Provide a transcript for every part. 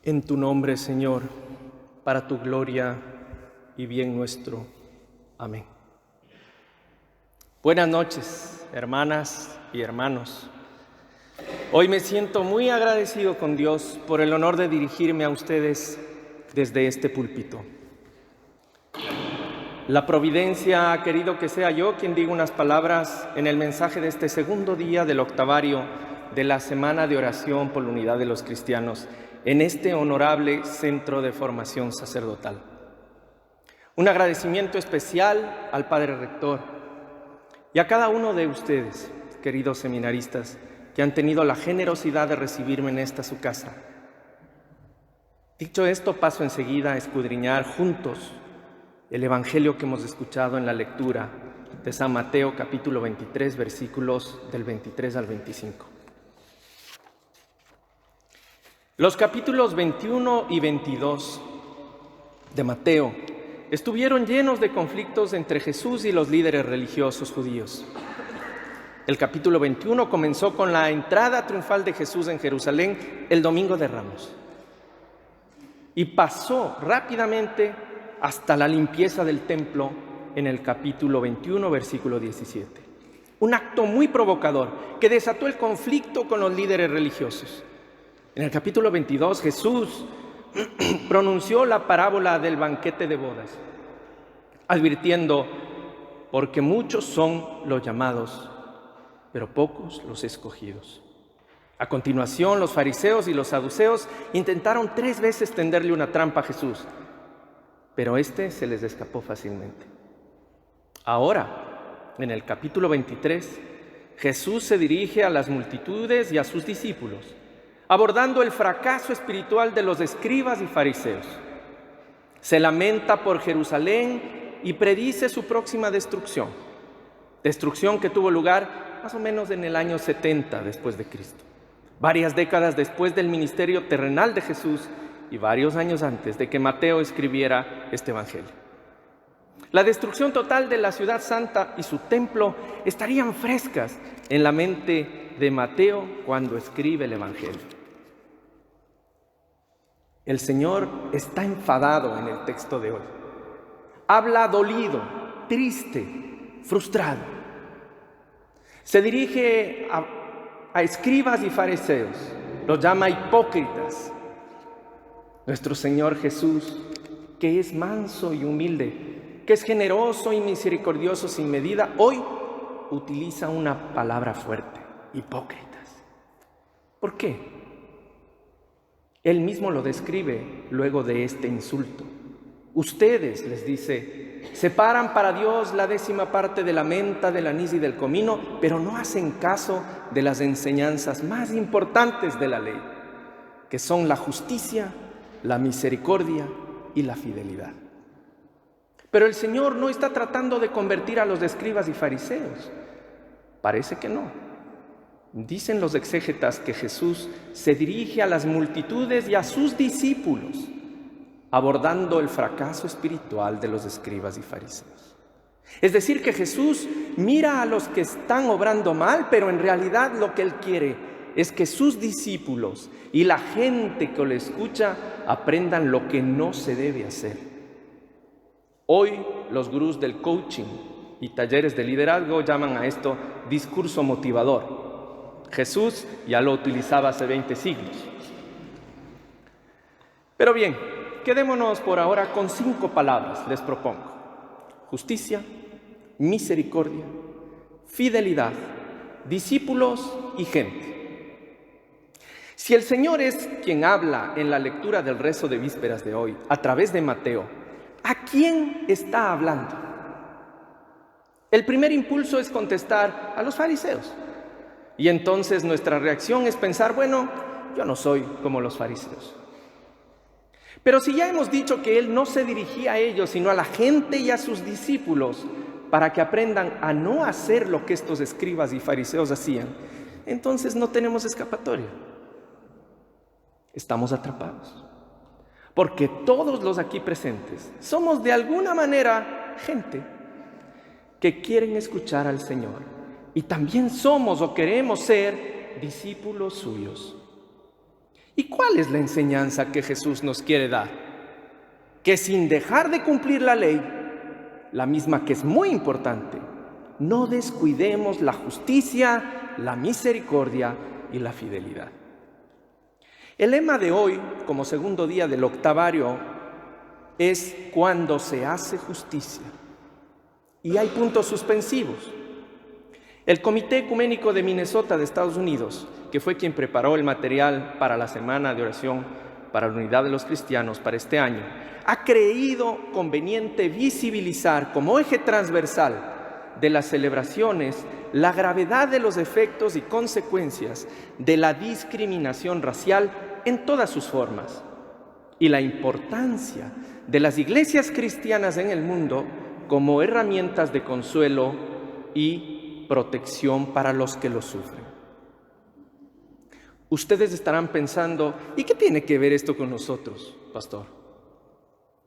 En tu nombre, Señor, para tu gloria y bien nuestro. Amén. Buenas noches, hermanas y hermanos. Hoy me siento muy agradecido con Dios por el honor de dirigirme a ustedes desde este púlpito. La providencia ha querido que sea yo quien diga unas palabras en el mensaje de este segundo día del octavario de la Semana de Oración por la Unidad de los Cristianos en este honorable centro de formación sacerdotal. Un agradecimiento especial al Padre Rector y a cada uno de ustedes, queridos seminaristas, que han tenido la generosidad de recibirme en esta su casa. Dicho esto, paso enseguida a escudriñar juntos el Evangelio que hemos escuchado en la lectura de San Mateo, capítulo 23, versículos del 23 al 25. Los capítulos 21 y 22 de Mateo estuvieron llenos de conflictos entre Jesús y los líderes religiosos judíos. El capítulo 21 comenzó con la entrada triunfal de Jesús en Jerusalén el Domingo de Ramos y pasó rápidamente hasta la limpieza del templo en el capítulo 21, versículo 17. Un acto muy provocador que desató el conflicto con los líderes religiosos. En el capítulo 22, Jesús pronunció la parábola del banquete de bodas, advirtiendo: porque muchos son los llamados, pero pocos los escogidos. A continuación, los fariseos y los saduceos intentaron 3 veces tenderle una trampa a Jesús, pero se les escapó fácilmente. Ahora, en el capítulo 23, Jesús se dirige a las multitudes y a sus discípulos, abordando el fracaso espiritual de los escribas y fariseos. Se lamenta por Jerusalén y predice su próxima destrucción que tuvo lugar más o menos en el año 70 después de Cristo, varias décadas después del ministerio terrenal de Jesús y varios años antes de que Mateo escribiera este Evangelio. La destrucción total de la ciudad santa y su templo estarían frescas en la mente de Mateo cuando escribe el Evangelio. El Señor está enfadado en el texto de hoy. Habla dolido, triste, frustrado. Se dirige a escribas y fariseos, los llama hipócritas. Nuestro Señor Jesús, que es manso y humilde, que es generoso y misericordioso sin medida, hoy utiliza una palabra fuerte: hipócritas. ¿Por qué? Él mismo lo describe luego de este insulto. Ustedes, les dice, separan para Dios la 10ª parte de la menta, del anís y del comino, pero no hacen caso de las enseñanzas más importantes de la ley, que son la justicia, la misericordia y la fidelidad. Pero el Señor no está tratando de convertir a los escribas y fariseos. Parece que no. Dicen los exégetas que Jesús se dirige a las multitudes y a sus discípulos, abordando el fracaso espiritual de los escribas y fariseos. Es decir, que Jesús mira a los que están obrando mal, pero en realidad lo que Él quiere es que sus discípulos y la gente que lo escucha aprendan lo que no se debe hacer. Hoy los gurús del coaching y talleres de liderazgo llaman a esto discurso motivador. Jesús ya lo utilizaba hace 20 siglos. Pero bien, quedémonos por ahora con 5 palabras, les propongo: justicia, misericordia, fidelidad, discípulos y gente. Si el Señor es quien habla en la lectura del rezo de vísperas de hoy, a través de Mateo, ¿a quién está hablando? El primer impulso es contestar a los fariseos. Y entonces nuestra reacción es pensar: bueno, yo no soy como los fariseos. Pero si ya hemos dicho que Él no se dirigía a ellos, sino a la gente y a sus discípulos, para que aprendan a no hacer lo que estos escribas y fariseos hacían, entonces no tenemos escapatoria. Estamos atrapados. Porque todos los aquí presentes somos de alguna manera gente que quieren escuchar al Señor. Y también somos o queremos ser discípulos suyos. ¿Y cuál es la enseñanza que Jesús nos quiere dar? Que sin dejar de cumplir la ley, la misma que es muy importante, no descuidemos la justicia, la misericordia y la fidelidad. El lema de hoy, como segundo día del octavario, es cuando se hace justicia. Y hay puntos suspensivos. El Comité Ecuménico de Minnesota de Estados Unidos, que fue quien preparó el material para la Semana de Oración para la Unidad de los Cristianos para este año, ha creído conveniente visibilizar como eje transversal de las celebraciones la gravedad de los efectos y consecuencias de la discriminación racial en todas sus formas y la importancia de las iglesias cristianas en el mundo como herramientas de consuelo y protección para los que lo sufren. Ustedes estarán pensando, ¿y qué tiene que ver esto con nosotros, pastor?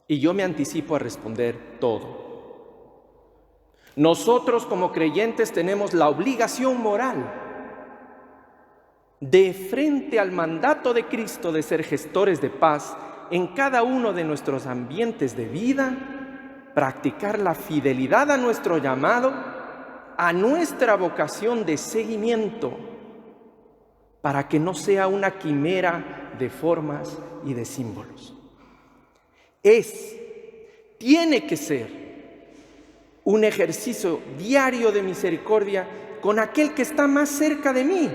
Y yo me anticipo a responder todo. Nosotros como creyentes tenemos la obligación moral de frente al mandato de Cristo de ser gestores de paz en cada uno de nuestros ambientes de vida, practicar la fidelidad a nuestro llamado, a nuestra vocación de seguimiento, para que no sea una quimera de formas y de símbolos. Tiene que ser un ejercicio diario de misericordia con aquel que está más cerca de mí,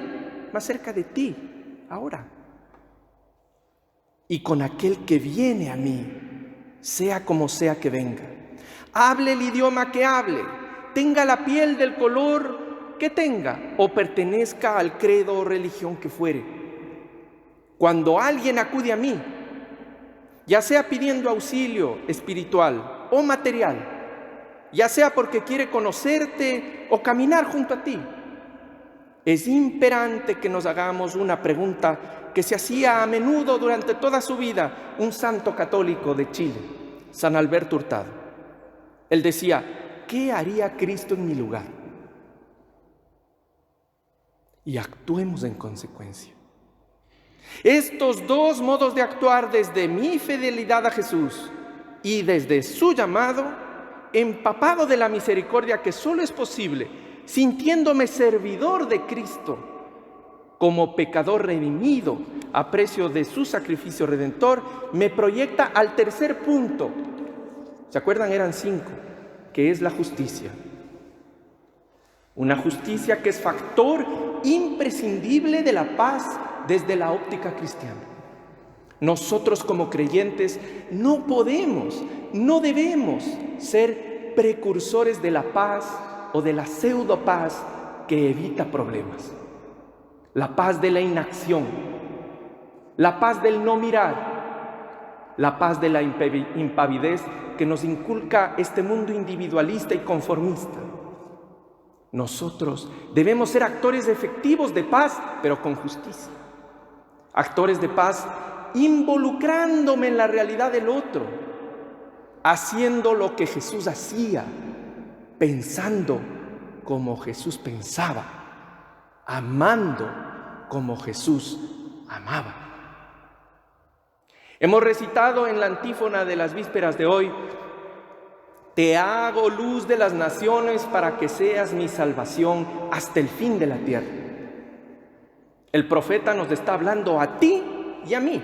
más cerca de ti, ahora. Y con aquel que viene a mí, sea como sea que venga. Hable el idioma que hable, tenga la piel del color que tenga o pertenezca al credo o religión que fuere. Cuando alguien acude a mí, ya sea pidiendo auxilio espiritual o material, ya sea porque quiere conocerte o caminar junto a ti, es imperante que nos hagamos una pregunta que se hacía a menudo durante toda su vida un santo católico de Chile, San Alberto Hurtado. Él decía, ¿qué haría Cristo en mi lugar? Y actuemos en consecuencia. Estos dos modos de actuar desde mi fidelidad a Jesús y desde su llamado, empapado de la misericordia que solo es posible, sintiéndome servidor de Cristo, como pecador redimido a precio de su sacrificio redentor, me proyecta al tercer punto. ¿Se acuerdan? Eran 5, que es la justicia. Una justicia que es factor imprescindible de la paz desde la óptica cristiana. Nosotros como creyentes no podemos, no debemos ser precursores de la paz o de la pseudo paz que evita problemas. La paz de la inacción, la paz del no mirar, la paz de la impavidez que nos inculca este mundo individualista y conformista. Nosotros debemos ser actores efectivos de paz, pero con justicia. Actores de paz involucrándome en la realidad del otro, haciendo lo que Jesús hacía, pensando como Jesús pensaba, amando como Jesús amaba. Hemos recitado en la antífona de las vísperas de hoy: te hago luz de las naciones para que seas mi salvación hasta el fin de la tierra. El profeta nos está hablando a ti y a mí.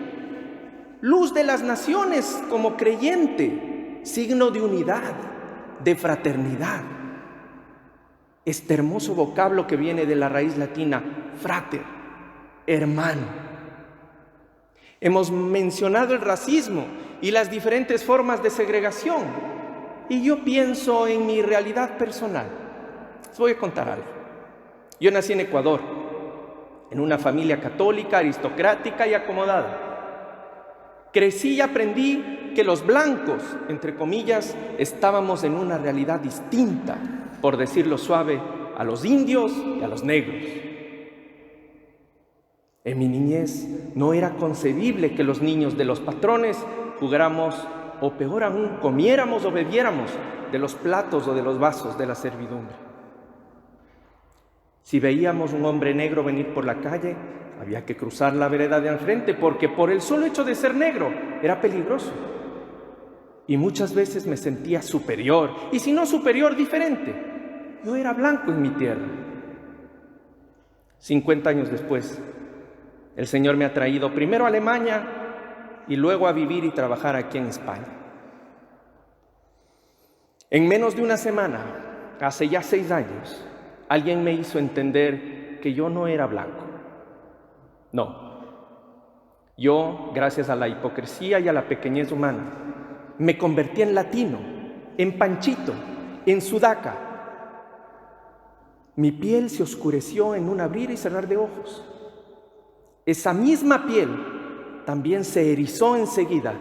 Luz de las naciones como creyente, signo de unidad, de fraternidad. Este hermoso vocablo que viene de la raíz latina, frater, hermano. Hemos mencionado el racismo y las diferentes formas de segregación. Y yo pienso en mi realidad personal. Les voy a contar algo. Yo nací en Ecuador, en una familia católica, aristocrática y acomodada. Crecí y aprendí que los blancos, entre comillas, estábamos en una realidad distinta, por decirlo suave, a los indios y a los negros. En mi niñez no era concebible que los niños de los patrones jugáramos, o peor aún, comiéramos o bebiéramos de los platos o de los vasos de la servidumbre. Si veíamos un hombre negro venir por la calle, había que cruzar la vereda de enfrente porque por el solo hecho de ser negro era peligroso. Y muchas veces me sentía superior, y si no superior, diferente. Yo era blanco en mi tierra. 50 años después, el Señor me ha traído primero a Alemania y luego a vivir y trabajar aquí en España. En menos de una semana, hace ya 6 años, alguien me hizo entender que yo no era blanco. No. Yo, gracias a la hipocresía y a la pequeñez humana, me convertí en latino, en panchito, en sudaca. Mi piel se oscureció en un abrir y cerrar de ojos. Esa misma piel también se erizó enseguida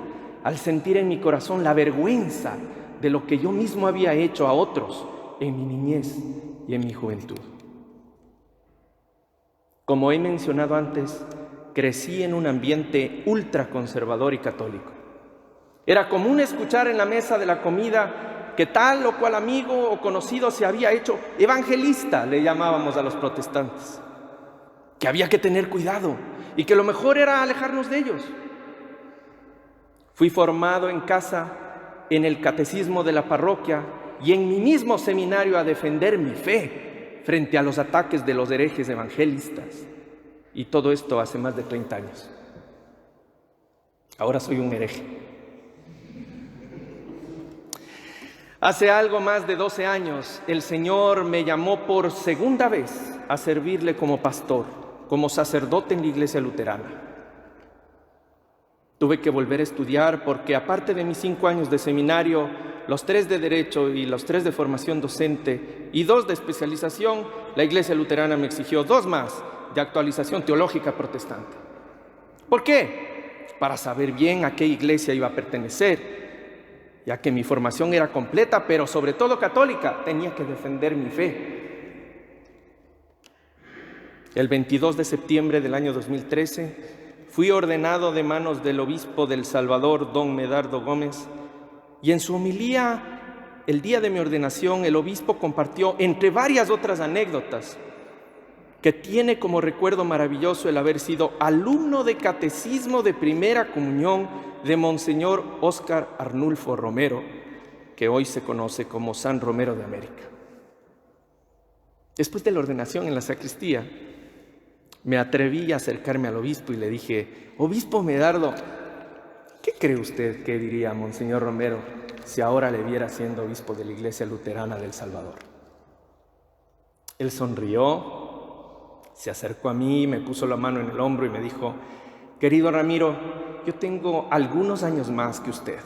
al sentir en mi corazón la vergüenza de lo que yo mismo había hecho a otros en mi niñez y en mi juventud. Como he mencionado antes, crecí en un ambiente ultraconservador y católico. Era común escuchar en la mesa de la comida que tal o cual amigo o conocido se había hecho evangelista, le llamábamos a los protestantes, que había que tener cuidado y que lo mejor era alejarnos de ellos. Fui formado en casa, en el catecismo de la parroquia y en mi mismo seminario a defender mi fe frente a los ataques de los herejes evangelistas. Y todo esto hace más de 30 años. Ahora soy un hereje. Hace algo más de 12 años, el Señor me llamó por segunda vez a servirle como pastor, como sacerdote en la iglesia luterana. Tuve que volver a estudiar porque, aparte de mis 5 años de seminario, los 3 de Derecho y los 3 de formación docente y 2 de especialización, la iglesia luterana me exigió 2 más de actualización teológica protestante. ¿Por qué? Para saber bien a qué iglesia iba a pertenecer, ya que mi formación era completa, pero sobre todo católica, tenía que defender mi fe. El 22 de septiembre del año 2013, fui ordenado de manos del obispo del Salvador, don Medardo Gómez, y en su homilía, el día de mi ordenación, el obispo compartió, entre varias otras anécdotas, que tiene como recuerdo maravilloso el haber sido alumno de catecismo de primera comunión de Monseñor Óscar Arnulfo Romero, que hoy se conoce como San Romero de América. Después de la ordenación en la sacristía, me atreví a acercarme al obispo y le dije: Obispo Medardo, ¿qué cree usted que diría Monseñor Romero si ahora le viera siendo obispo de la Iglesia Luterana del Salvador? Él sonrió, se acercó a mí, me puso la mano en el hombro y me dijo: querido Ramiro, yo tengo algunos años más que usted.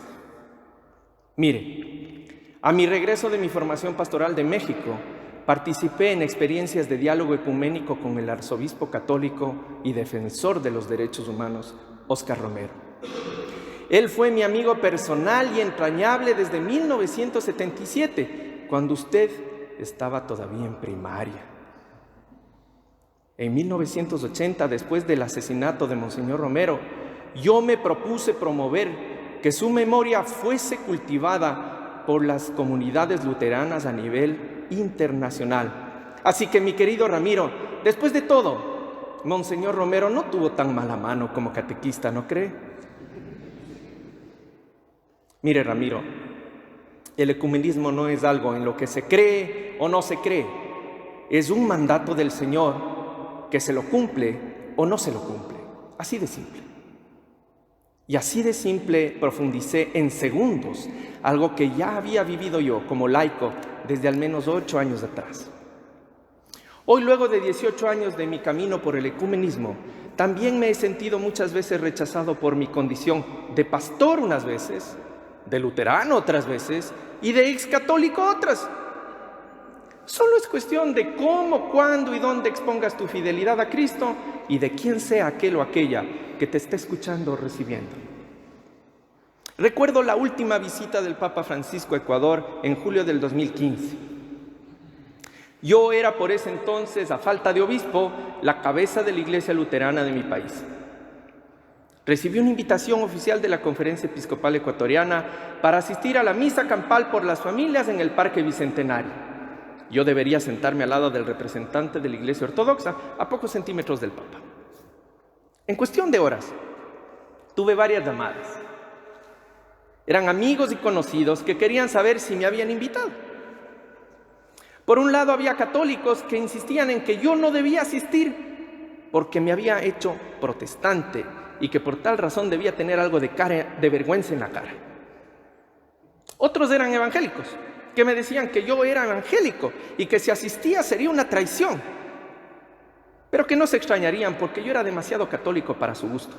Mire, a mi regreso de mi formación pastoral de México, participé en experiencias de diálogo ecuménico con el arzobispo católico y defensor de los derechos humanos, Óscar Romero. Él fue mi amigo personal y entrañable desde 1977, cuando usted estaba todavía en primaria. En 1980, después del asesinato de Monseñor Romero, yo me propuse promover que su memoria fuese cultivada por las comunidades luteranas a nivel internacional. Así que, mi querido Ramiro, después de todo, Monseñor Romero no tuvo tan mala mano como catequista, ¿no cree? Mire, Ramiro, el ecumenismo no es algo en lo que se cree o no se cree. Es un mandato del Señor que se lo cumple o no se lo cumple. Así de simple. Y así de simple profundicé en segundos algo que ya había vivido yo como laico desde al menos 8 años atrás. Hoy, luego de 18 años de mi camino por el ecumenismo, también me he sentido muchas veces rechazado por mi condición de pastor unas veces, de luterano otras veces y de excatólico otras. Solo es cuestión de cómo, cuándo y dónde expongas tu fidelidad a Cristo y de quién sea aquel o aquella que te esté escuchando o recibiendo. Recuerdo la última visita del Papa Francisco a Ecuador en julio del 2015. Yo era por ese entonces, a falta de obispo, la cabeza de la iglesia luterana de mi país. Recibí una invitación oficial de la Conferencia Episcopal Ecuatoriana para asistir a la misa campal por las familias en el Parque Bicentenario. Yo debería sentarme al lado del representante de la Iglesia Ortodoxa, a pocos centímetros del Papa. En cuestión de horas, tuve varias llamadas. Eran amigos y conocidos que querían saber si me habían invitado. Por un lado, había católicos que insistían en que yo no debía asistir porque me había hecho protestante y que por tal razón debía tener algo de vergüenza en la cara. Otros eran evangélicos, que me decían que yo era evangélico y que si asistía sería una traición, pero que no se extrañarían porque yo era demasiado católico para su gusto.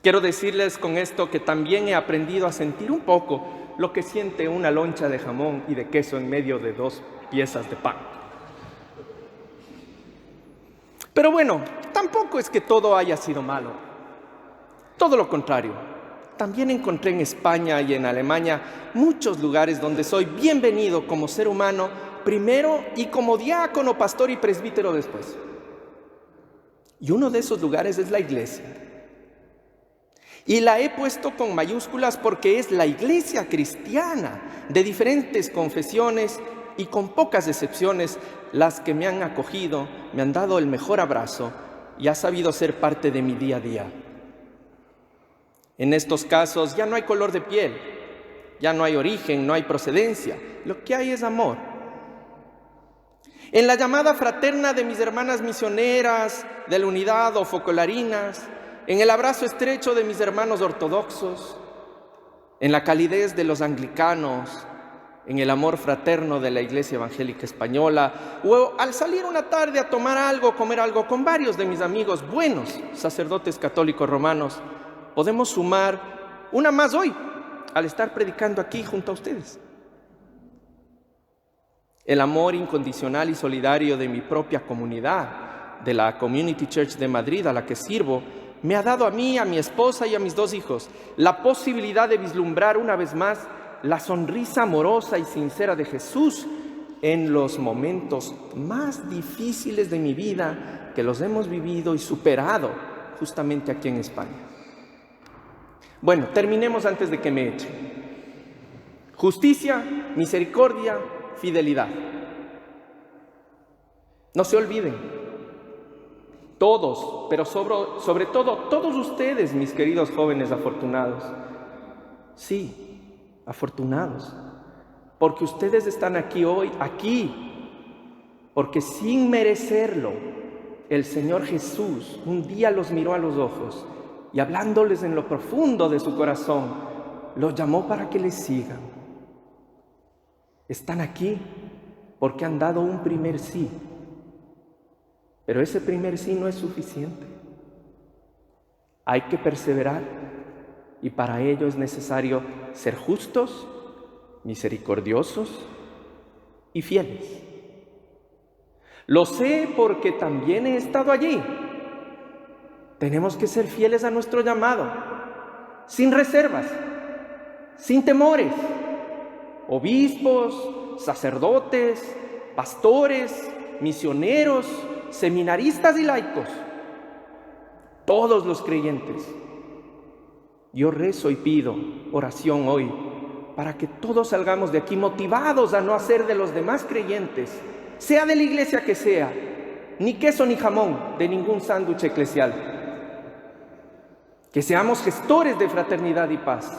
Quiero decirles con esto que también he aprendido a sentir un poco lo que siente una loncha de jamón y de queso en medio de 2 piezas de pan. Pero bueno, tampoco es que todo haya sido malo. Todo lo contrario. También encontré en España y en Alemania muchos lugares donde soy bienvenido como ser humano primero y como diácono, pastor y presbítero después. Y uno de esos lugares es la iglesia. Y la he puesto con mayúsculas porque es la iglesia cristiana de diferentes confesiones y con pocas excepciones las que me han acogido, me han dado el mejor abrazo y ha sabido ser parte de mi día a día. En estos casos ya no hay color de piel, ya no hay origen, no hay procedencia, lo que hay es amor. En la llamada fraterna de mis hermanas misioneras de la unidad o focolarinas, en el abrazo estrecho de mis hermanos ortodoxos, en la calidez de los anglicanos, en el amor fraterno de la Iglesia Evangélica Española, o al salir una tarde a tomar algo, comer algo con varios de mis amigos buenos sacerdotes católicos romanos, podemos sumar una más hoy, al estar predicando aquí junto a ustedes. El amor incondicional y solidario de mi propia comunidad, de la Community Church de Madrid a la que sirvo, me ha dado a mí, a mi esposa y a mis 2 hijos la posibilidad de vislumbrar una vez más la sonrisa amorosa y sincera de Jesús en los momentos más difíciles de mi vida que los hemos vivido y superado justamente aquí en España. Bueno, terminemos antes de que me echen. Justicia, misericordia, fidelidad. No se olviden. Todos, pero sobre todo todos ustedes, mis queridos jóvenes afortunados. Sí, afortunados, porque ustedes están aquí hoy, porque sin merecerlo, el Señor Jesús un día los miró a los ojos y hablándoles en lo profundo de su corazón, los llamó para que les sigan. Están aquí porque han dado un primer sí. Pero ese primer sí no es suficiente. Hay que perseverar y para ello es necesario ser justos, misericordiosos y fieles. Lo sé porque también he estado allí. Tenemos que ser fieles a nuestro llamado, sin reservas, sin temores. Obispos, sacerdotes, pastores, misioneros, seminaristas y laicos, todos los creyentes. Yo rezo y pido oración hoy para que todos salgamos de aquí motivados a no hacer de los demás creyentes, sea de la iglesia que sea, ni queso ni jamón de ningún sándwich eclesial. Que seamos gestores de fraternidad y paz,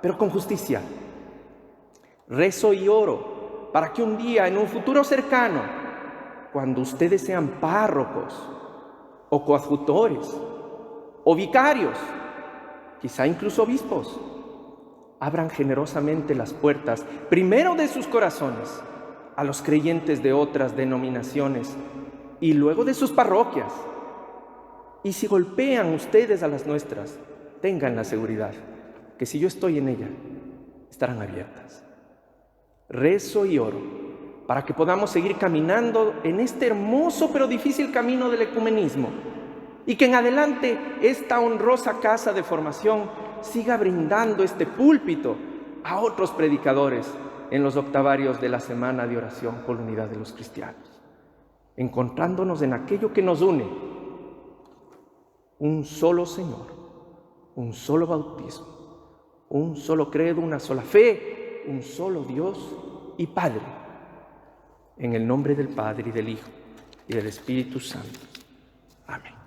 pero con justicia. Rezo y oro para que un día, en un futuro cercano, cuando ustedes sean párrocos o coadjutores o vicarios, quizá incluso obispos, abran generosamente las puertas, primero de sus corazones, a los creyentes de otras denominaciones y luego de sus parroquias. Y si golpean ustedes a las nuestras, tengan la seguridad que si yo estoy en ella, estarán abiertas. Rezo y oro para que podamos seguir caminando en este hermoso pero difícil camino del ecumenismo y que en adelante esta honrosa casa de formación siga brindando este púlpito a otros predicadores en los octavarios de la Semana de Oración por la Unidad de los Cristianos, encontrándonos en aquello que nos une: un solo Señor, un solo bautismo, un solo credo, una sola fe, un solo Dios y Padre, en el nombre del Padre y del Hijo y del Espíritu Santo. Amén.